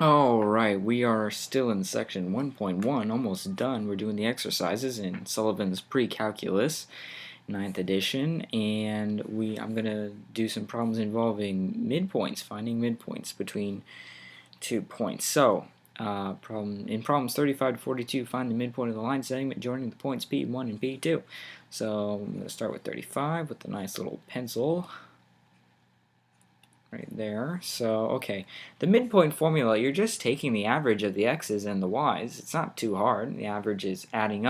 Alright, we are still in section 1.1, almost done. We're doing the exercises in Sullivan's Precalculus, 9th edition, and I'm going to do some problems involving midpoints, finding midpoints between 2 points. So, in problems 35 to 42, find the midpoint of the line segment joining the points P1 and P2. So, I'm going to start with 35 with a nice little pencil. Right there. So, okay, the midpoint formula, you're just taking the average of the x's and the y's. It's not too hard. The average is adding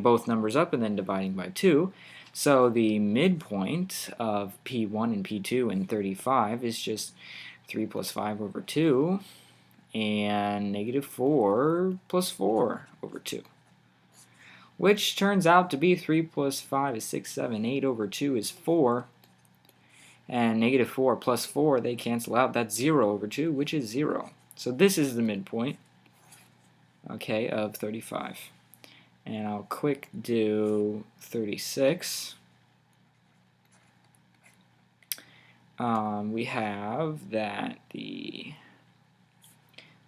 both numbers up and then dividing by 2. So the midpoint of P1 and P2 in 35 is just 3 plus 5 over 2 and negative 4 plus 4 over 2, which turns out to be 3 plus 5 is 6, 7, 8 over 2 is 4. And negative 4 plus 4, they cancel out. That's 0 over 2, which is 0. So this is the midpoint, okay, of 35. And I'll quick do 36. We have that the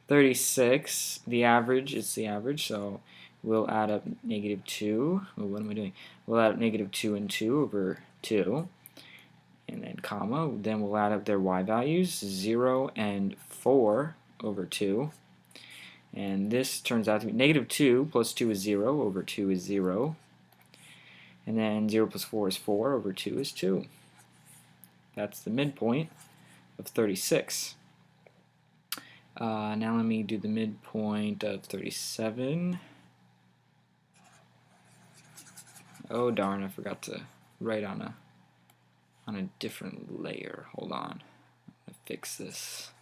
36, the average, it's the average, so we'll add up negative 2. Well, what am I doing? We'll add up negative 2 and 2 over 2. And then comma, then we'll add up their y values, 0 and 4 over 2. And this turns out to be negative 2 plus 2 is 0 over 2 is 0. And then 0 plus 4 is 4 over 2 is 2. That's the midpoint of 36. Now let me do the midpoint of 37. Oh darn, I forgot to write on a different layer. Hold on. I'm gonna fix this.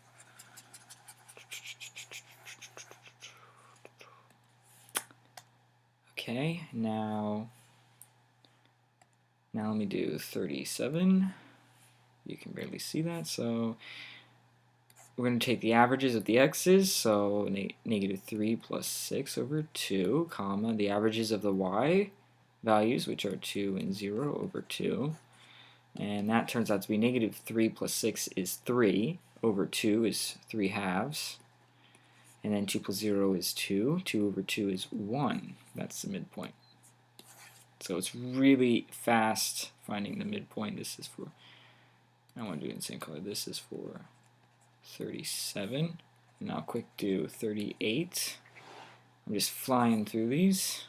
Okay, now let me do 37. You can barely see that, so we're going to take the averages of the x's, so negative 3 plus 6 over 2, comma, the averages of the y values, which are 2 and 0 over 2. And that turns out to be negative 3 plus 6 is 3, over 2 is 3 halves. And then 2 plus 0 is 2, 2 over 2 is 1. That's the midpoint. So it's really fast finding the midpoint. This is for, I want to do it in the same color, this is for 37. And I'll quick do 38. I'm just flying through these.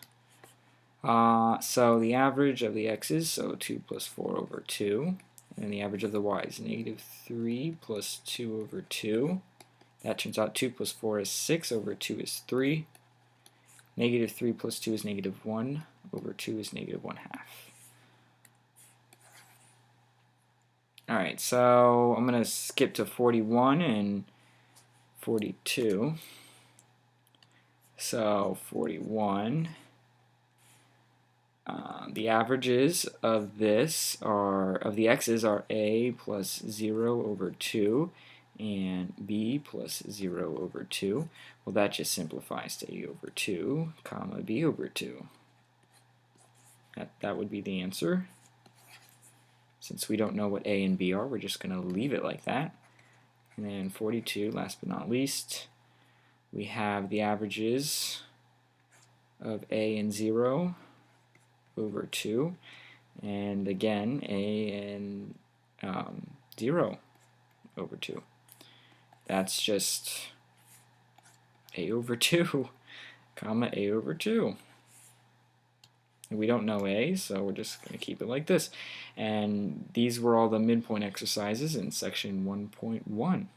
So the average of the x's, so 2 plus 4 over 2, and the average of the y's, negative 3 plus 2 over 2. That turns out 2 plus 4 is 6 over 2 is 3. Negative 3 plus 2 is negative 1 over 2 is negative 1 half. Alright, so I'm going to skip to 41 and 42. So 41. The averages of the x's are a plus 0 over 2 and b plus 0 over 2. Well, that just simplifies to a over 2, comma b over 2. That would be the answer. Since we don't know what a and b are, we're just going to leave it like that. And then 42, last but not least, we have the averages of a and 0 over 2, and again a and 0 over 2. That's just a over 2, comma a over 2. And we don't know a, so we're just going to keep it like this. And these were all the midpoint exercises in section 1.1.